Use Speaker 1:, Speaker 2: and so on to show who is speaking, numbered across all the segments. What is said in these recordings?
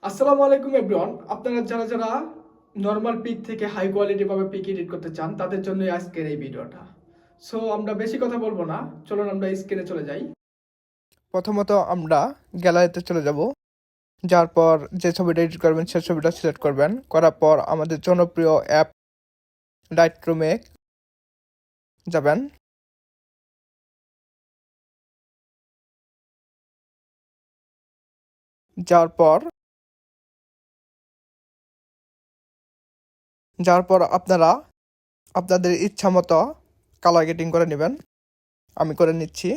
Speaker 1: আসসালামু আলাইকুম এভরিওয়ান। আপনারা যারা যারা নরমাল পিক থেকে হাই কোয়ালিটি ভাবে পিক এডিট করতে চান তাদের জন্য আজকের এই ভিডিওটা। সো আমরা বেশি কথা বলবো না, চলুন আমরা স্ক্রিনে চলে যাই। প্রথমত আমরা গ্যালারিতে চলে যাব। যার পর যে ছবিটা এডিট করবেন সেই ছবিটা সিলেক্ট করবেন। করার পর আমাদের জনপ্রিয় অ্যাপ লাইটরুমে যাবেন। যার পর আপনারা আপনাদের ইচ্ছা মতো কালার গেটিং করে নেবেন। আমি করে নিচ্ছি।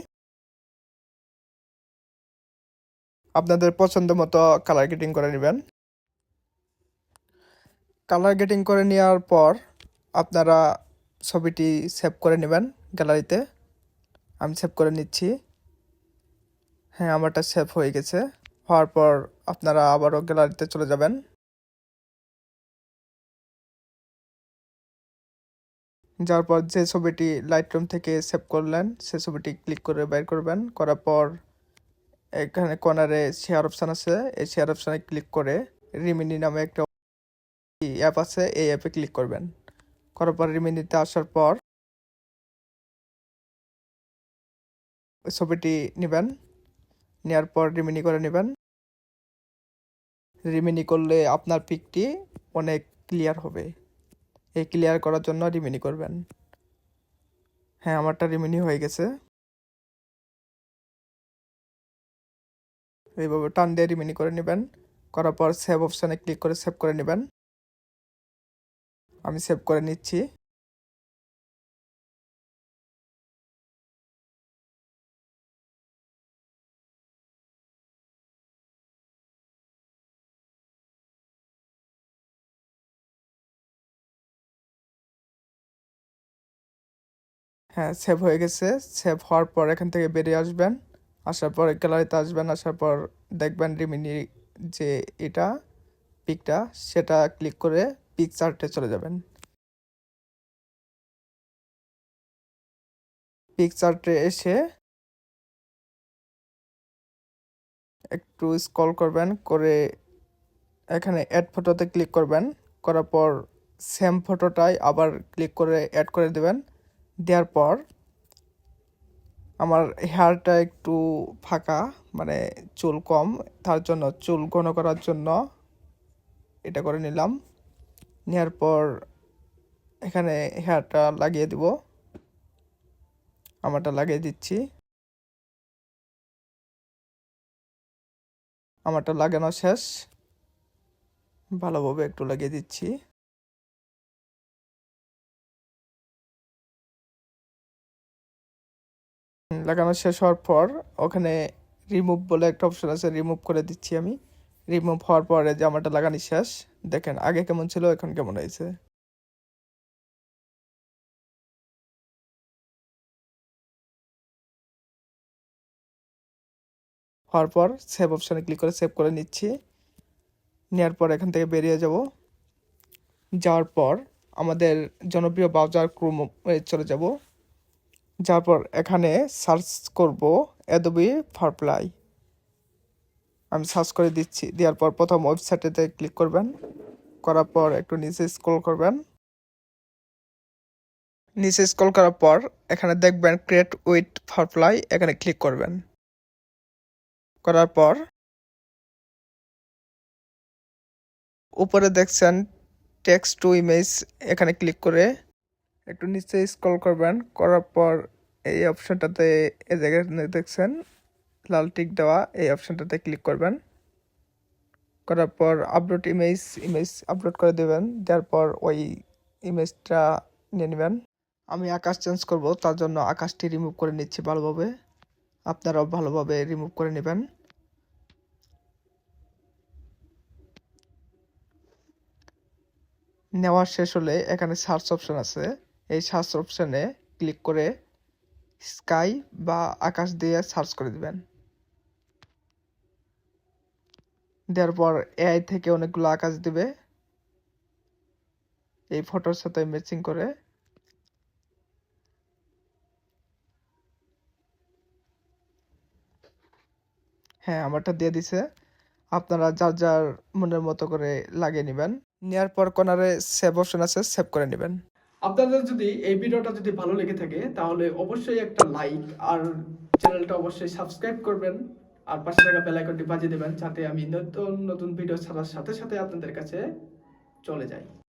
Speaker 1: আপনাদের পছন্দ মতো কালার গেটিং করে নেবেন। কালার গেটিং করে নেওয়ার পর আপনারা ছবিটি সেভ করে নেবেন গ্যালারিতে। আমি সেভ করে নিচ্ছি। হ্যাঁ, আমারটা সেভ হয়ে গেছে। হওয়ার পর আপনারা আবারও গ্যালারিতে চলে যাবেন। যাওয়ার পর যে ছবিটি লাইটরুম থেকে সেভ করলেন সে ছবিটি ক্লিক করে বের করবেন। করার পর এখানে কর্নারে শেয়ার অপশান আছে, এই শেয়ার অপশানে ক্লিক করে রিমিনি নামে একটা অ্যাপ আছে, এই অ্যাপে ক্লিক করবেন। করার পর রিমিনিতে আসার পর ওই ছবিটি নেবেন। নেওয়ার পর রিমিনি করে নেবেন। রিমিনি করলে আপনার পিকটি অনেক ক্লিয়ার হবে। এই ক্লিয়ার করার জন্য রিমিনি করবেন। হ্যাঁ, আমারটা রিমিনি হয়ে গেছে। এইভাবে টান দিয়ে রিমিনি করে নেবেন। করার পর সেভ অপশানে ক্লিক করে সেভ করে নেবেন। আমি সেভ করে নিচ্ছি। হ্যাঁ, সেভ হয়ে গেছে। সেভ হওয়ার পর এখান থেকে বেরিয়ে আসবেন। আসার পর গ্যালারিতে আসবেন। আসার পর দেখবেন রিমিনি যে এটা পিকটা, সেটা ক্লিক করে পিক চার্টে চলে যাবেন। পিক চার্টে এসে একটু স্ক্রল করবেন, করে এখানে অ্যাড ফটোতে ক্লিক করবেন। করার পর সেম ফটোটাই আবার ক্লিক করে অ্যাড করে দেবেন। দেওয়ার পর আমার হেয়ারটা একটু ফাঁকা, মানে চুল কম, তার জন্য চুল ঘন করার জন্য এটা করে নিলাম। নেওয়ার পর এখানে হেয়ারটা লাগিয়ে দিব। আমারটা লাগিয়ে দিচ্ছি। আমারটা লাগানো শেষ। ভালোভাবে একটু লাগিয়ে দিচ্ছি। লাগানো শেষ হওয়ার পর ওখানে রিমুভ বলে একটা অপশন আছে, রিমুভ করে দিচ্ছি আমি। রিমুভ হওয়ার পরে যে আমারটা লাগানো শেষ। দেখেন আগে কেমন ছিল, এখন কেমন হয়েছে। হওয়ার পর সেভ অপশানে ক্লিক করে সেভ করে নিচ্ছি। নেওয়ার পর এখান থেকে বেরিয়ে যাব। যাওয়ার পর আমাদের জনপ্রিয় ব্রাউজার ক্রোমে চলে যাব। যাওয়ার পর এখানে সার্চ করব অ্যাডোবি ফায়ারফ্লাই। আমি সার্চ করে দিচ্ছি। দেওয়ার পর প্রথম ওয়েবসাইটেতে ক্লিক করবেন। করার পর একটু নিচে স্ক্রল করবেন। নিচে স্ক্রল করার পর এখানে দেখবেন ক্রিয়েট উইথ ফায়ারফ্লাই, এখানে ক্লিক করবেন। করার পর উপরে দেখছেন টেক্সট টু ইমেজ, এখানে ক্লিক করে একটু নিচে স্ক্রল করবেন। করার পর এই অপশনটাতে, এই জায়গায় দেখছেন লাল টিক দেওয়া, এই অপশনটাতে ক্লিক করবেন। করার পর আপলোড ইমেজ আপলোড করে দেবেন। দেওয়ার পর ওই ইমেজটা নিয়ে নেবেন। আমি আকাশ চেঞ্জ করব, তার জন্য আকাশটি রিমুভ করে নিচ্ছি ভালোভাবে। আপনারাও ভালোভাবে রিমুভ করে নেবেন। নেওয়া শেষ হলে এখানে সার্চ অপশন আছে, এই সার্চ অপশানে ক্লিক করে স্কাই বা আকাশ দিয়ে সার্চ করে দিবেন। দেওয়ার পর এআই থেকে অনেকগুলো আকাশ দিবে এই ফটোর সাথে ম্যাচিং করে। হ্যাঁ, আমারটা দিয়ে দিছে। আপনারা যার যার মনের মতো করে লাগিয়ে নেবেন। নেওয়ার পর কর্নারে সেভ অপশন আছে, সেভ করে নেবেন।
Speaker 2: আপনাদের যদি এই ভিডিওটা যদি ভালো লেগে থাকে তাহলে অবশ্যই একটা লাইক আর চ্যানেলটা অবশ্যই সাবস্ক্রাইব করবেন আর পাশে থাকা বেল আইকনটি বাজিয়ে দেবেন যাতে আমি নতুন নতুন ভিডিও ছাড়ার সাথে সাথে আপনাদের কাছে চলে যাই।